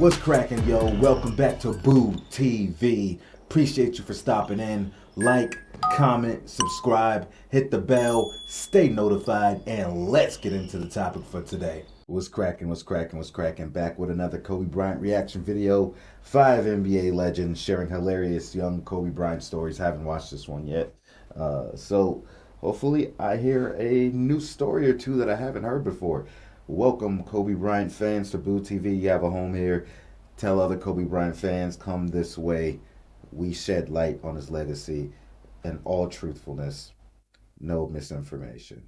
What's cracking, yo? Welcome back to Boo TV. Appreciate you for stopping in. Like, comment, subscribe, hit the bell, stay notified, and let's get into the topic for today. What's cracking? Back with another Kobe Bryant reaction video. 5 NBA legends sharing hilarious young Kobe Bryant stories. Haven't watched this one yet. So hopefully I hear a new story or two that I haven't heard before. Welcome, Kobe Bryant fans, to Boo TV. You have a home here. Tell other Kobe Bryant fans, come this way. We shed light on his legacy and all truthfulness, no misinformation,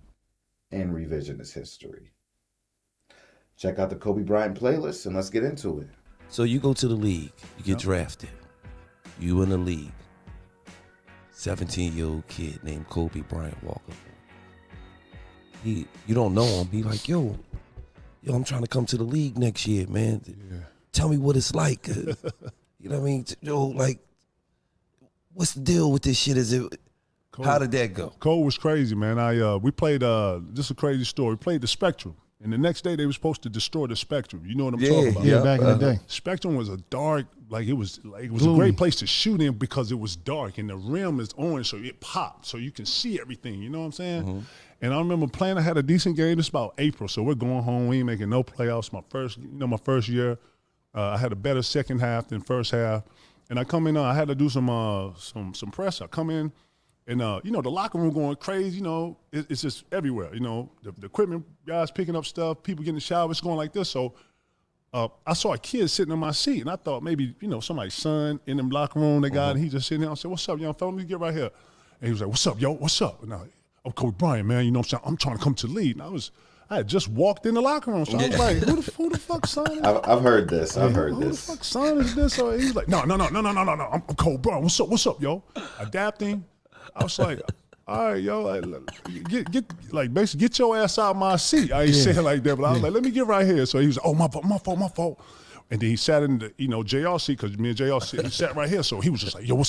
and revisionist history. Check out the Kobe Bryant playlist and let's get into it. So you go to the league, you get drafted. You in the league. 17-year-old kid named Kobe Bryant Walker. You don't know him. Be like, yo, I'm trying to come to the league next year, man. Yeah. Tell me what it's like. You know what I mean? Yo, like, what's the deal with this shit? How did that go? Cole was crazy, man. We played, just a crazy story. We played the Spectrum. And the next day they were supposed to destroy the Spectrum. You know what I'm talking about? Yeah, back in the day. Spectrum was a dark, it was a great place to shoot in because it was dark and the rim is orange, so it popped, so you can see everything. You know what I'm saying? Mm-hmm. And I remember playing. I had a decent game. It's about April, so we're going home. We ain't making no playoffs. My first year, I had a better second half than first half. And I come in. I had to do some press. I come in. And, the locker room going crazy, it's just everywhere. The equipment guys picking up stuff, people getting in the shower, it's going like this. So I saw a kid sitting in my seat, and I thought maybe, somebody's son in the locker room, they got, and he just sitting there. I said, what's up, young fella? Let me get right here. And he was like, what's up, yo? What's up? And I'm Kobe Bryant, man. You know what I'm saying? I'm trying to come to the league. And I had just walked in the locker room. So I was like, who the fuck son is this? I've heard this. Who the fuck son is this? So he was like, no. I'm Kobe Bryant. What's up, yo? Adapting. I was like, all right, yo, basically get your ass out of my seat. I ain't saying like that, but I was like, let me get right here. So he was like, oh, my fault. And then he sat in the, JR seat, because me and JR he sat right here. So he was just like, yo,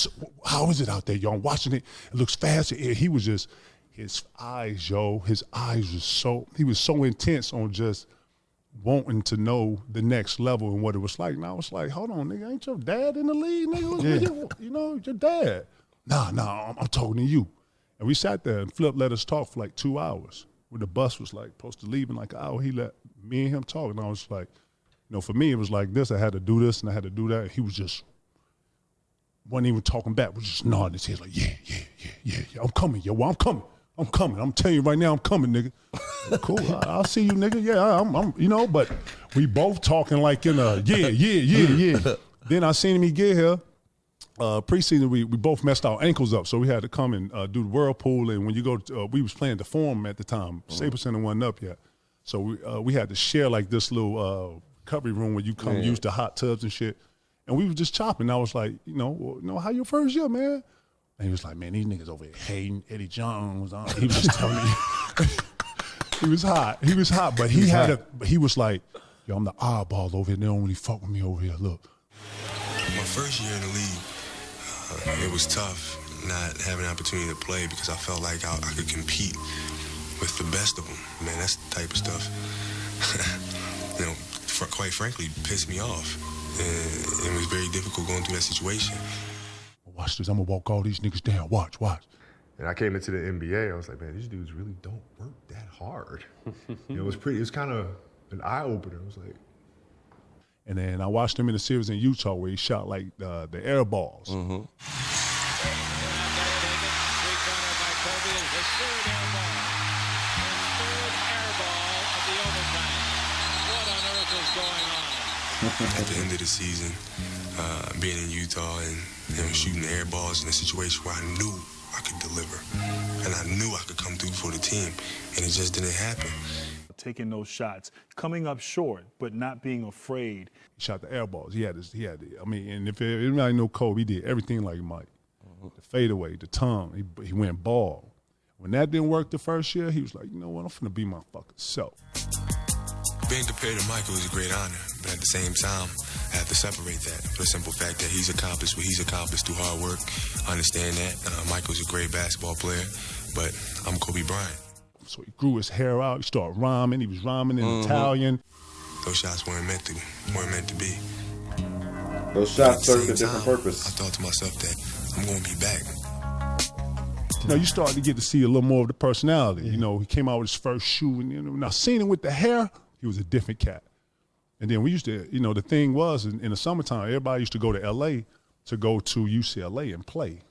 how is it out there, yo? I'm watching it. It looks fast. He was just, his eyes, yo, he was so intense on just wanting to know the next level and what it was like. And I was like, hold on, nigga, ain't your dad in the league, nigga? Your dad. Nah, I'm talking to you. And we sat there and Flip let us talk for like 2 hours. When the bus was supposed to leave in like an hour, he let me and him talk. And I was like, for me, it was like this. I had to do this and I had to do that. He was just, wasn't even talking back, was just nodding his head like, yeah, I'm coming, yo, I'm coming. I'm telling you right now, I'm coming, nigga. Cool, I'll see you, nigga. Yeah, I'm but we both talking like in a, yeah. Then I seen him get here. Preseason, we both messed our ankles up, so we had to come and do the whirlpool. And when you go, we was playing the Forum at the time. Staples Center wasn't up yet, so we had to share like this little recovery room where you come use the hot tubs and shit. And we was just chopping. I was like, how your first year, man? And he was like, man, these niggas over here hating Eddie Jones. He was just telling me he was hot, but he was like, yo, I'm the oddball over here. They don't really fuck with me over here. Look, my first year in the league. It was tough not having an opportunity to play because I felt like I could compete with the best of them. Man, that's the type of stuff, quite frankly, pissed me off. And it was very difficult going through that situation. Watch this. I'm going to walk all these niggas down. Watch. And I came into the NBA. I was like, man, these dudes really don't work that hard. It was kind of an eye-opener. I was like, and then I watched him in a series in Utah where he shot like the air balls. Mm-hmm. At the end of the season, being in Utah and shooting air balls in a situation where I knew I could deliver and I knew I could come through for the team, and it just didn't happen. Taking those shots, coming up short, but not being afraid. He shot the air balls. And if anybody know Kobe, he did everything like Mike. Mm-hmm. The fadeaway, the tongue, he went ball. When that didn't work the first year, he was like, you know what, I'm finna be my fucking self. Being compared to Michael is a great honor, but at the same time, I have to separate that for the simple fact that he's accomplished what he's accomplished through hard work. I understand that. Michael's a great basketball player, but I'm Kobe Bryant. So he grew his hair out. He started rhyming. He was rhyming in Italian. Those shots weren't meant to be. Those shots serve a Same different time, purpose. I thought to myself that I'm going to be back. You know, you start to get to see a little more of the personality. You know, he came out with his first shoe, and when I seen him with the hair, he was a different cat. And then we used to, the thing was in the summertime, everybody used to go to L.A. to go to UCLA and play.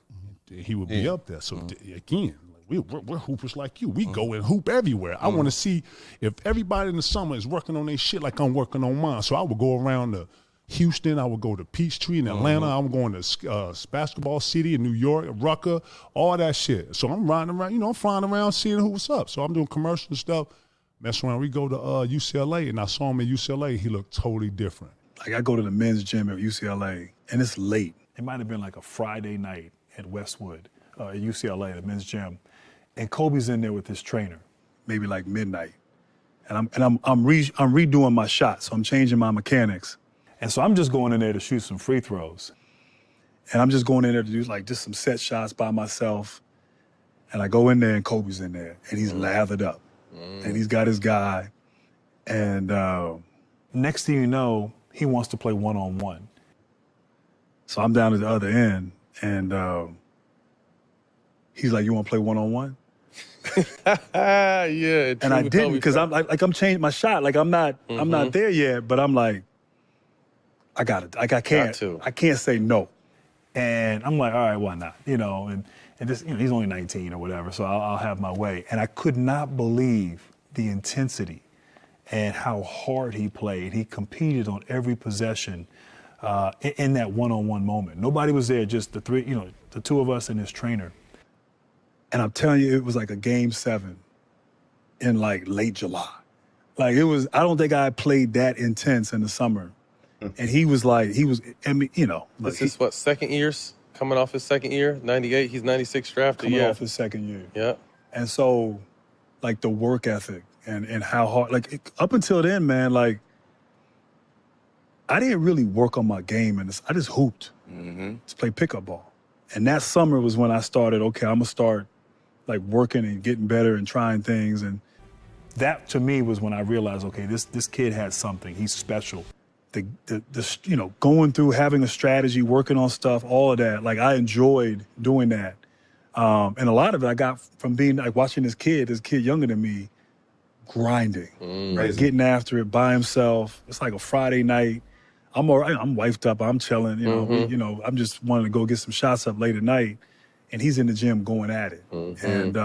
He would be up there. So again, we're hoopers like you. We go and hoop everywhere. I want to see if everybody in the summer is working on their shit like I'm working on mine. So I would go around to Houston. I would go to Peachtree in Atlanta. I'm going to Basketball City in New York, Rucker, all that shit. So I'm riding around, I'm flying around seeing who was up. So I'm doing commercial stuff, messing around. We go to UCLA, and I saw him at UCLA. He looked totally different. Like I go to the men's gym at UCLA, and it's late. It might have been like a Friday night at Westwood, at UCLA, the men's gym, and Kobe's in there with his trainer, maybe like midnight, and I'm redoing my shots, so I'm changing my mechanics, and so I'm just going in there to shoot some free throws, and I'm just going in there to do like just some set shots by myself, and I go in there and Kobe's in there, and he's lathered up, and he's got his guy, and next thing you know, he wants to play one-on-one. So I'm down at the other end, and he's like, "You want to play one-on-one?" Yeah. And I didn't, because I'm changing my shot. Like I'm not there yet, but I'm like, I got it. Like I can't say no. And I'm like, all right, why not? And this, he's only 19 or whatever, so I'll have my way. And I could not believe the intensity and how hard he played. He competed on every possession. In that one-on-one moment. Nobody was there, just the three, the two of us and his trainer. And I'm telling you, it was like a game 7 in like late July. Like I don't think I played that intense in the summer. And he was, This is what, second years? Coming off his second year, 98, he's 96 drafted, coming off his second year. Yeah. And so, like the work ethic and how hard, up until then, man, I didn't really work on my game, and I just hooped to play pickup ball. And that summer was when I started, okay, I'm going to start working and getting better and trying things. And that to me was when I realized, okay, this kid has something. He's special. Going through, having a strategy, working on stuff, all of that. I enjoyed doing that. And a lot of it I got from being watching this kid younger than me, grinding, right? Getting after it by himself. It's like a Friday night. I'm all right. I'm wifed up. I'm chilling. I'm just wanting to go get some shots up late at night, and he's in the gym going at it. And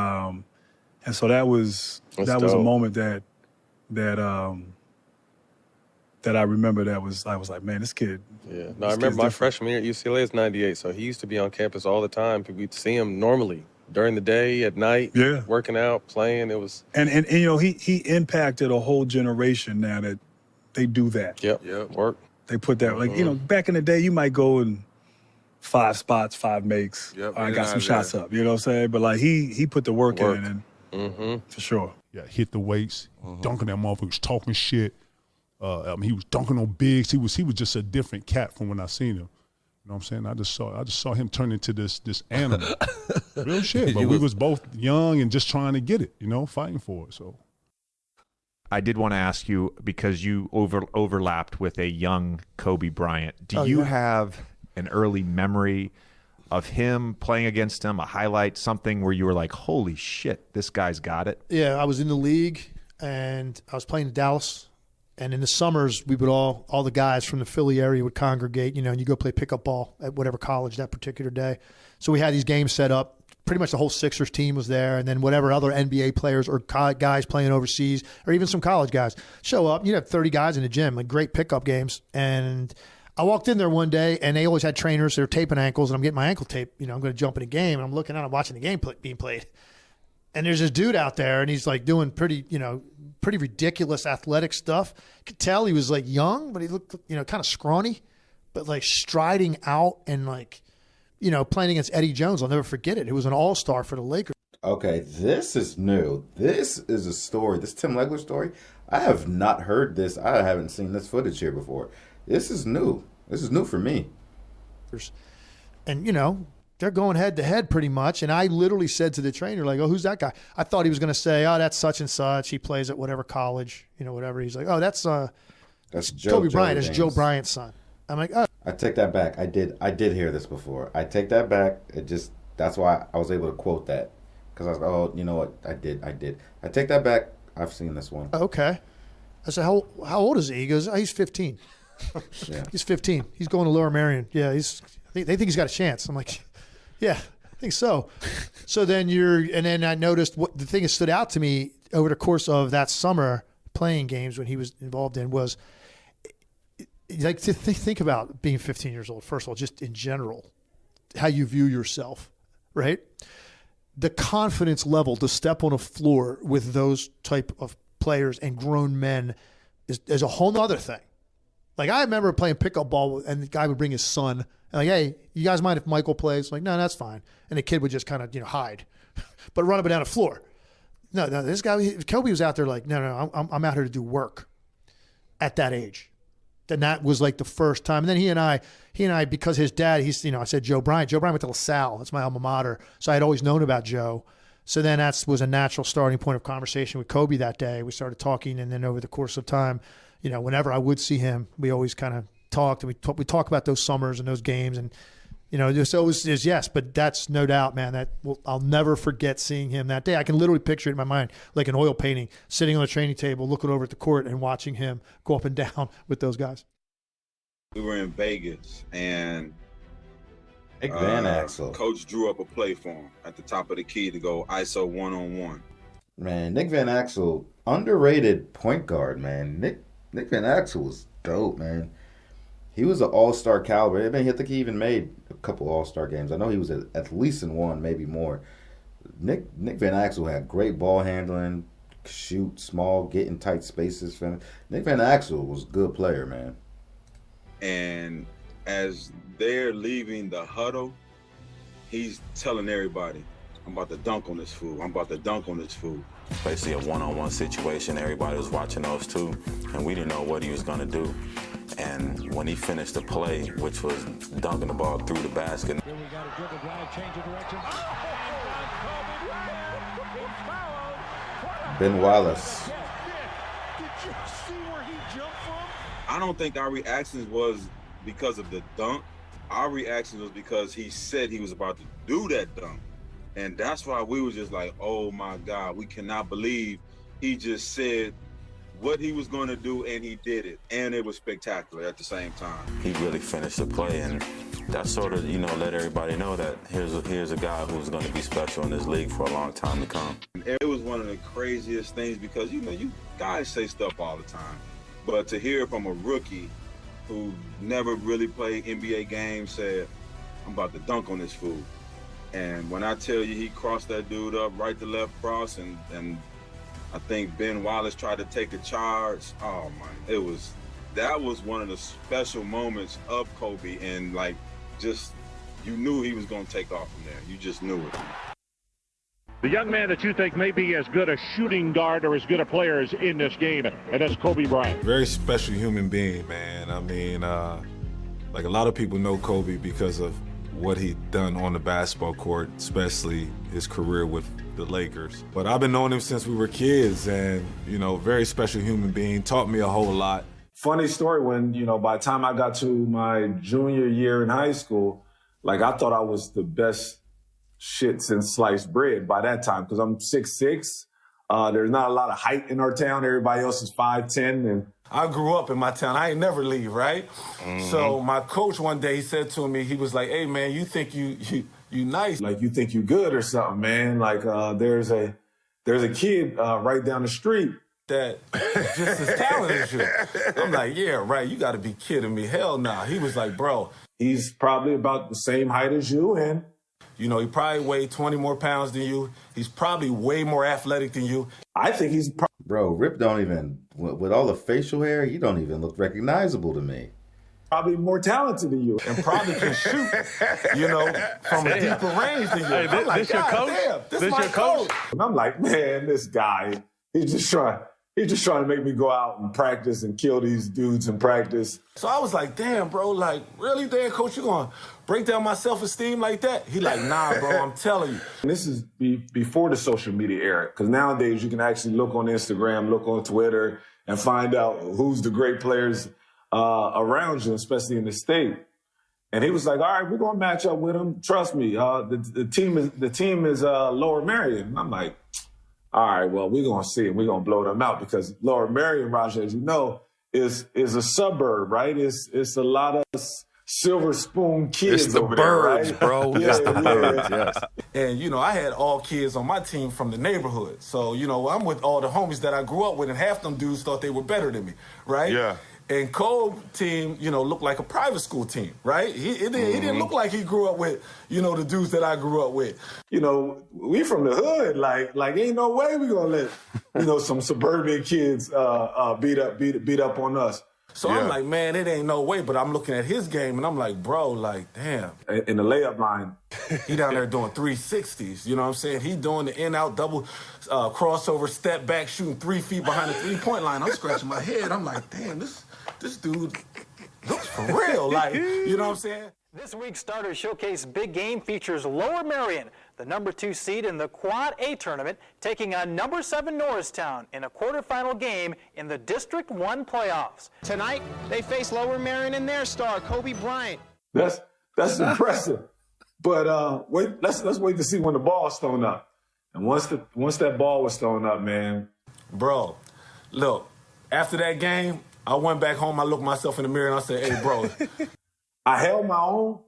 so that was a moment that I remember. I was like, man, this kid. Yeah. No, I remember my freshman year at UCLA is 98, so he used to be on campus all the time. We'd see him normally during the day, at night, working out, playing. It was and he impacted a whole generation now that they do that. Yep. Work. They put that back in the day you might go in 5 spots, 5 makes. Yep, I got some shots up. You know what I'm saying? But he put the work in, and for sure. Yeah, hit the weights, dunking that motherfucker, was talking shit. He was dunking on bigs. He was just a different cat from when I seen him. You know what I'm saying? I just saw him turn into this animal. Real shit. But we was both young and just trying to get it, fighting for it. So I did want to ask you, because you overlapped with a young Kobe Bryant. Do you have an early memory of him playing against him, a highlight, something where you were like, holy shit, this guy's got it? Yeah, I was in the league, and I was playing in Dallas. And in the summers, we would all the guys from the Philly area would congregate, and you go play pickup ball at whatever college that particular day. So we had these games set up. Pretty much the whole Sixers team was there, and then whatever other NBA players or guys playing overseas, or even some college guys show up. You'd have 30 guys in the gym, great pickup games. And I walked in there one day, and they always had trainers. They were taping ankles, and I'm getting my ankle taped. I'm going to jump in a game, and I'm looking out, I'm watching the game being played. And there's this dude out there, and he's doing pretty ridiculous athletic stuff. You could tell he was young, but he looked, kind of scrawny, but striding out and playing against Eddie Jones. I'll never forget it. It was an all-star for the Lakers. Okay, this is new. This is a story. This Tim Legler story. I have not heard this. I haven't seen this footage here before. This is new. This is new for me. And, they're going head-to-head pretty much. And I literally said to the trainer, oh, who's that guy? I thought he was going to say, oh, that's such and such. He plays at whatever college, whatever. He's like, oh, that's Kobe Bryant. That's Joe Bryant's son. I'm like, oh. I take that back. I did hear this before. I take that back. That's why I was able to quote that. Because I was like, oh, you know what? I did. I take that back. I've seen this one. Okay. I said, how old is he? He goes, he's 15. Yeah. He's 15. He's going to Lower Merion. Yeah, they think he's got a chance. I'm like, yeah, I think so. So then and then I noticed what the thing that stood out to me over the course of that summer playing games when he was involved in was like to think about being 15 years old, first of all, just in general, how you view yourself, right? The confidence level to step on a floor with those type of players and grown men is a whole nother thing. Like I remember playing pickup ball and the guy would bring his son and like, hey, you guys mind if Michael plays? Like, no, that's fine. And the kid would just kind of, hide, but run up and down the floor. No, this guy, Kobe was out there like, no, I'm out here to do work at that age. And that was like the first time. And then he and I, because his dad, I said Joe Bryant. Joe Bryant went to LaSalle. That's my alma mater. So I had always known about Joe. So then that was a natural starting point of conversation with Kobe that day. We started talking, and then over the course of time, whenever I would see him, we always kind of talked, and we talk about those summers and those games, and so it was yes, but that's no doubt, man. I'll never forget seeing him that day. I can literally picture it in my mind, like an oil painting, sitting on a training table, looking over at the court, and watching him go up and down with those guys. We were in Vegas, and Nick Van Exel. Coach drew up a play for him at the top of the key to go ISO 1-on-1. Man, Nick Van Exel, underrated point guard, man. Nick Van Exel was dope, man. He was an all-star caliber. I mean, I think he even made a couple all-star games. I know he was at least in one, maybe more. Nick Van Exel had great ball handling, shoot small, get in tight spaces. Nick Van Exel was a good player, man. And as they're leaving the huddle, he's telling everybody, I'm about to dunk on this fool. I'm about to dunk on this fool. Basically a one-on-one situation. Everybody was watching those two, and we didn't know what he was going to do. And when he finished the play, which was dunking the ball through the basket. Here we got a dribble drive, change of direction. Ben Wallace. Did you see where he jumped from? I don't think our reactions was because of the dunk. Our reaction was because he said he was about to do that dunk. And that's why we were just like, oh my God, we cannot believe he just said what he was going to do, and he did it. And it was spectacular at the same time. He really finished the play, and that sort of, let everybody know that here's a guy who's going to be special in this league for a long time to come. It was one of the craziest things because, you guys say stuff all the time. But to hear from a rookie who never really played NBA games said, I'm about to dunk on this fool. And when I tell you he crossed that dude up right to left cross, and I think Ben Wallace tried to take a charge. Oh my, that was one of the special moments of Kobe, and you knew he was going to take off from there. You just knew it. The young man that you think may be as good a shooting guard or as good a player as in this game, and that's Kobe Bryant. Very special human being, man. I mean, a lot of people know Kobe because of what he done on the basketball court, especially his career with the Lakers. But I've been knowing him since we were kids, and, very special human being, taught me a whole lot. Funny story, when, by the time I got to my junior year in high school, I thought I was the best shit since sliced bread by that time, because I'm 6'6". There's not a lot of height in our town. Everybody else is 5'10", and I grew up in my town. I ain't never leave, right? Mm-hmm. So my coach one day, he said to me, he was like, hey, man, you think you nice. You think you good or something, man. There's a kid right down the street that just as talented as you. I'm like, yeah, right. You got to be kidding me. Hell nah. He was like, bro, he's probably about the same height as you, and he probably weighed 20 more pounds than you. He's probably way more athletic than you. I think he's... Bro, Rip don't even... With all the facial hair, he don't even look recognizable to me. Probably more talented than you. And probably can shoot, from a deeper range than you. Hey, I'm like, this your coach? Damn, this my coach? And I'm like, man, this guy, he's just trying to make me go out and practice and kill these dudes in practice. So I was like, damn, bro, really, damn, coach, you gonna break down my self-esteem like that? He like, nah, bro, I'm telling you. And this is before the social media era, because nowadays you can actually look on Instagram, look on Twitter, and find out who's the great players around you, especially in the state. And he was like, all right, we're going to match up with him. Trust me. The team is Lower Merion. And I'm like, all right, well, we're going to see and we're going to blow them out because Lower Merion, Raja, as you know, is a suburb, right? It's a lot of silver spoon kids it's the over birds, there, right? bro. Yeah, It's the birds, yes. And, you know, I had all kids on my team from the neighborhood. So, you know, I'm with all the homies that I grew up with, and half them dudes thought they were better than me, right? Yeah. And Cole's team, you know, looked like a private school team, right? He didn't look like he grew up with, you know, the dudes that I grew up with. You know, we from the hood, like ain't no way we gonna let, you know, some suburban kids beat up on us. So I'm like, man, it ain't no way. But I'm looking at his game, and I'm like, bro, like, damn. In the layup line, he down there doing 360s. You know what I'm saying? He doing the in-out double crossover, step back, shooting 3 feet behind the three-point line. I'm scratching my head. I'm like, damn, this dude looks for real. Like, you know what I'm saying? This week's Starter Showcase Big Game features Lower Merion, the #2 seed in the Quad A tournament, taking on #7 Norristown in a quarterfinal game in the District 1 playoffs. Tonight, they face Lower Merion and their star, Kobe Bryant. That's impressive. But let's wait to see when the ball's thrown up. And once that ball was thrown up, man. Bro, look, after that game, I went back home, I looked myself in the mirror, and I said, hey, bro. I held my own,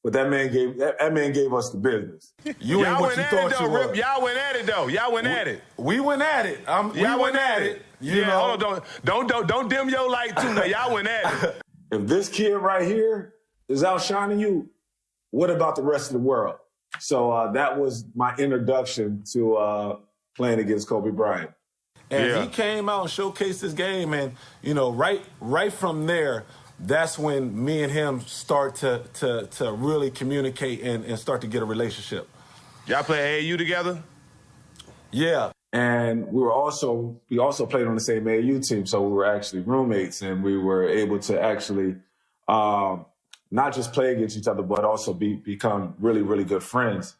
but that man gave us the business. You ain't what you thought you were. Y'all went at it though. Y'all went at it. We went at it. Y'all went at it. You know, hold on, don't dim your light too. Now y'all went at it. If this kid right here is outshining you, what about the rest of the world? So that was my introduction to playing against Kobe Bryant. And he came out and showcased his game, and you know, right from there. That's when me and him start to really communicate and start to get a relationship. Y'all play AAU together? Yeah. And we also played on the same AAU team, so we were actually roommates, and we were able to actually not just play against each other, but also become really, really good friends.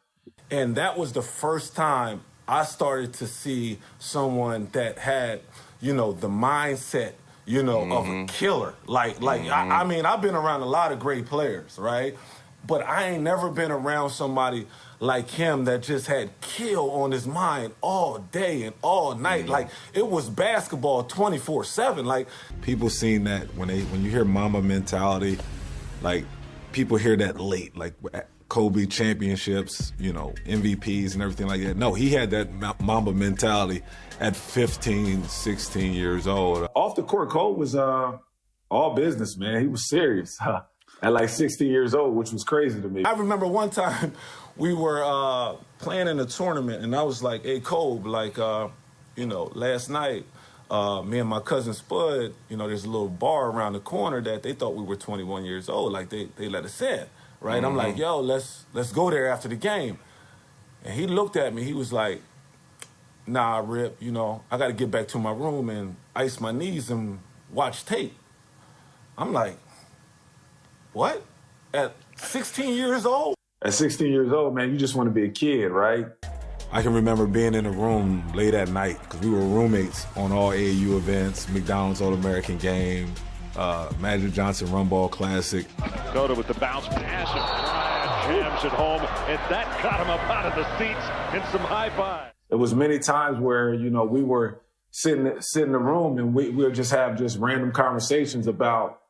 And that was the first time I started to see someone that had, you know, the mindset, you know, of a killer. I mean, I've been around a lot of great players, right? But I ain't never been around somebody like him that just had kill on his mind all day and all night. Like, it was basketball 24/7. Like, people seen that when you hear Mamba mentality, like, people hear that late, like Kobe championships, you know, MVPs and everything like that. No, he had that Mamba mentality at 15, 16 years old. Off the court, Kobe was all business, man. He was serious at like 16 years old, which was crazy to me. I remember one time we were playing in a tournament, and I was like, hey, Kobe, like, you know, last night, me and my cousin Spud, you know, there's a little bar around the corner that they thought we were 21 years old. Like, they let us in, right? I'm like, yo, let's go there after the game. And he looked at me. He was like, nah, Rip, you know, I got to get back to my room and ice my knees and watch tape. I'm like, what? At 16 years old? At 16 years old, man, you just want to be a kid, right? I can remember being in a room late at night because we were roommates on all AAU events, McDonald's All-American Game, Magic Johnson Run Ball Classic. Dakota with the bounce pass, and Bryant jams it home, and that got him up out of the seats and some high five. There was many times where, you know, we were sitting in the room and we would just have random conversations about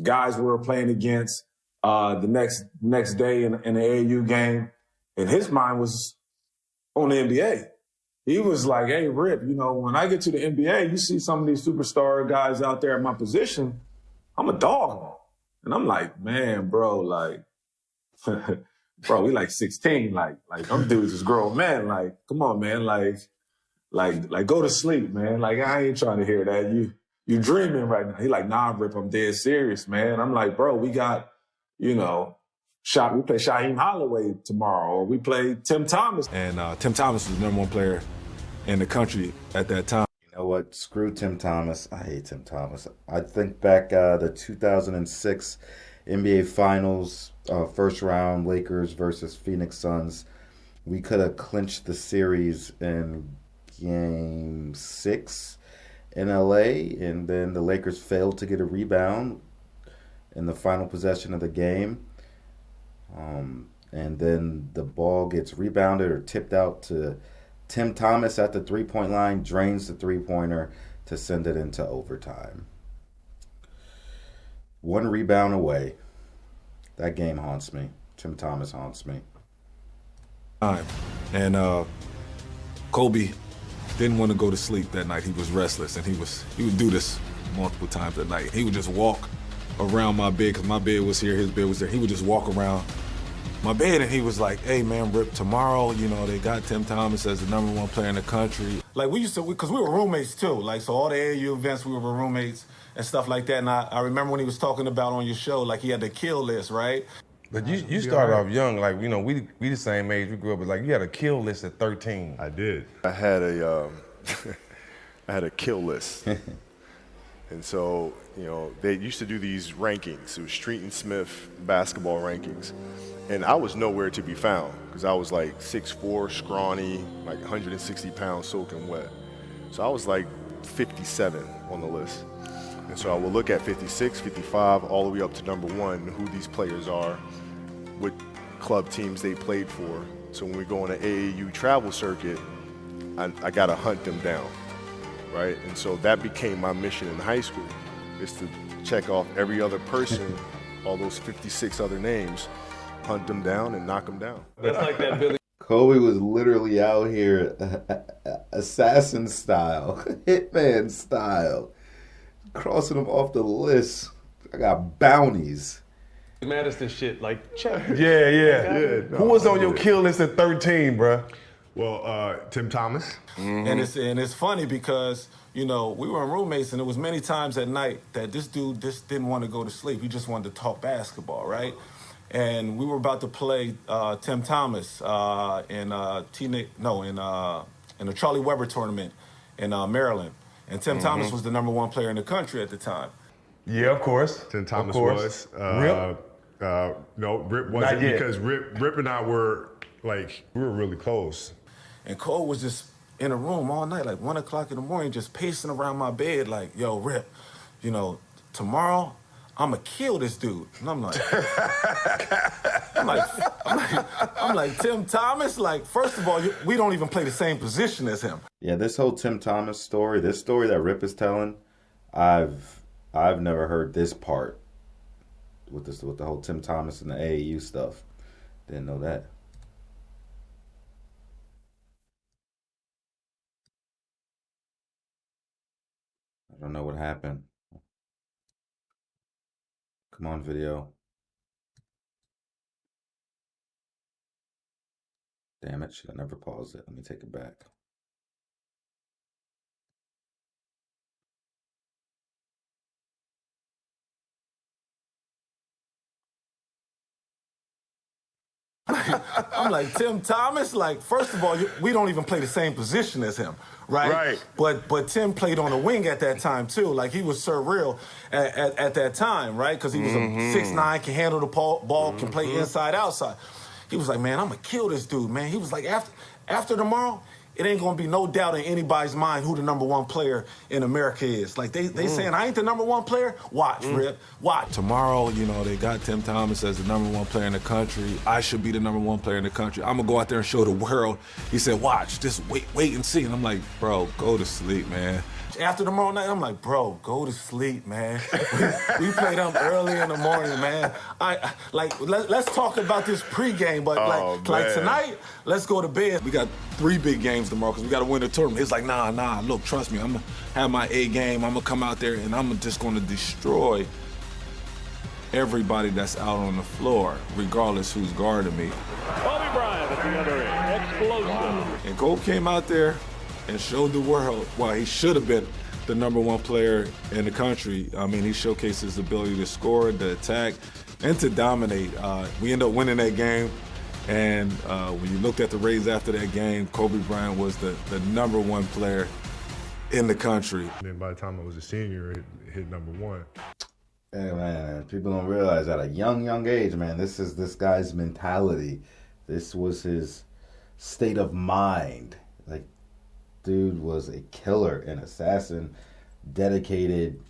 guys we were playing against the next day in the AAU game. And his mind was on the NBA. He was like, hey, Rip, you know, when I get to the NBA, you see some of these superstar guys out there in my position, I'm a dog. And I'm like, man, bro, like, bro, we like 16, like them dudes is grown men. Like, come on, man, like go to sleep, man. Like, I ain't trying to hear that. You dreaming right now. He like, nah, Rip, I'm dead serious, man. I'm like, bro, we got, you know, we play Shaheem Holloway tomorrow, or we play Tim Thomas. And Tim Thomas was the #1 player in the country at that time. You know what? Screw Tim Thomas. I hate Tim Thomas. I think back the 2006 NBA Finals, first round, Lakers versus Phoenix Suns. We could have clinched the series in Game 6 in LA, and then the Lakers failed to get a rebound in the final possession of the game. And then the ball gets rebounded or tipped out to Tim Thomas at the three-point line, drains the three-pointer to send it into overtime. One rebound away. That game haunts me. Tim Thomas haunts me. And Kobe didn't want to go to sleep that night. He was restless, and he would do this multiple times at night. He would just walk around my bed, because my bed was here, his bed was there. He would just walk around my bed, and he was like, hey, man, Rip, tomorrow, they got Tim Thomas as the #1 player in the country. Like, we used to, because we were roommates, too. Like, so all the AAU events, we were roommates and stuff like that. And I remember when he was talking about on your show, like, he had the kill list, right? But you started off young, like, we the same age, we grew up, but like, you had a kill list at 13. I did. I had a, I had a kill list. And so, they used to do these rankings. It was Street and Smith basketball rankings. And I was nowhere to be found because I was like 6'4", scrawny, like 160 pounds soaking wet. So I was like 57 on the list. And so I would look at 56, 55, all the way up to #1, who these players are, what club teams they played for. So when we go on an AAU travel circuit, I got to hunt them down, right? And so that became my mission in high school, is to check off every other person, all those 56 other names, hunt them down and knock them down. That's like that Billy. Kobe was literally out here assassin style, hitman style, crossing them off the list. I got bounties. Madison shit, like, check. Yeah. No, Who was on your kill list at 13, bruh? Well, Tim Thomas. Mm-hmm. And it's funny because, we were roommates, and it was many times at night that this dude just didn't want to go to sleep. He just wanted to talk basketball, right? And we were about to play Tim Thomas in the Charlie Weber tournament in Maryland. And Tim Thomas was the #1 player in the country at the time. Yeah, of course. Tim Thomas was. Rip? No, Rip wasn't, Not yet. because Rip and I were, we were really close. And Cole was just in a room all night, like 1 o'clock in the morning, just pacing around my bed like, yo, Rip, tomorrow I'm gonna kill this dude. And I'm like, I'm like, Tim Thomas, like, first of all, we don't even play the same position as him. Yeah, this whole Tim Thomas story, this story that Rip is telling, I've never heard this part with the whole Tim Thomas and the AAU stuff. Didn't know that. I don't know what happened. Come on, video. Damn it, should I never paused it? Let me take it back. I'm like, Tim Thomas, like, first of all, we don't even play the same position as him, right? Right. But Tim played on the wing at that time, too. Like, he was surreal at that time, right? Because he was a 6'9", can handle the ball, can play inside, outside. He was like, man, I'm going to kill this dude, man. He was like, after tomorrow, it ain't going to be no doubt in anybody's mind who the #1 player in America is. Like, they saying, I ain't the #1 player? Watch, Rip, watch. Tomorrow, they got Tim Thomas as the #1 player in the country. I should be the #1 player in the country. I'm going to go out there and show the world. He said, watch, just wait and see. And I'm like, bro, go to sleep, man. After tomorrow night, I'm like, bro, go to sleep, man. we played them early in the morning, man. Let's talk about this pregame, but like tonight, let's go to bed. We got 3 big games tomorrow because we got to win the tournament. He's like, nah, look, trust me. I'm going to have my A game. I'm going to come out there, and I'm just going to destroy everybody that's out on the floor, regardless who's guarding me. Kobe Bryant at the other end. Explosive. And Kobe came out there and showed the world why he should have been the #1 player in the country. I mean, he showcased his ability to score, to attack, and to dominate. We ended up winning that game, and when you looked at the ratings after that game, Kobe Bryant was the #1 player in the country. And then by the time I was a senior, it hit #1. Hey, man, people don't realize at a young age, man, this is this guy's mentality. This was his state of mind. Like, dude was a killer, an assassin, dedicated,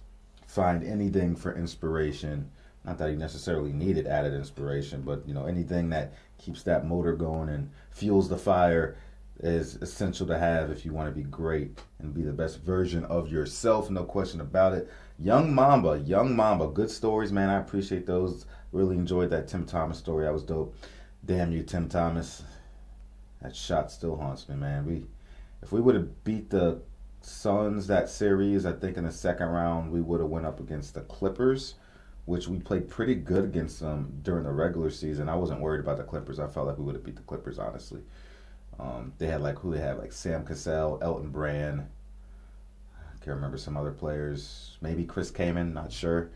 find anything for inspiration, Not that he necessarily needed added inspiration, but anything that keeps that motor going and fuels the fire is essential to have if you want to be great and be the best version of yourself. No question about it. Young Mamba, good stories, man. I appreciate those. Really enjoyed that Tim Thomas story. That was dope. Damn you, Tim Thomas. That shot still haunts me, man. If we would have beat the Suns that series, I think in the second round we would have went up against the Clippers, which we played pretty good against them during the regular season. I wasn't worried about the Clippers. I felt like we would have beat the Clippers, honestly. They had like Sam Cassell, Elton Brand. I can't remember some other players. Maybe Chris Kaman, not sure.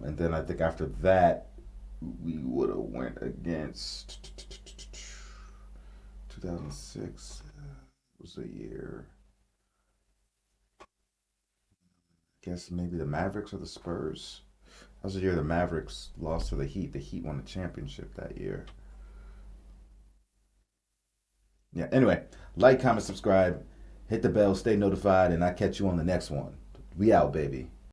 And then I think after that, we would have went against 2006 was the year. I guess maybe the Mavericks or the Spurs. That was the year the Mavericks lost to the Heat. The Heat won the championship that year. Yeah, anyway, like, comment, subscribe, hit the bell, stay notified, and I'll catch you on the next one. We out, baby.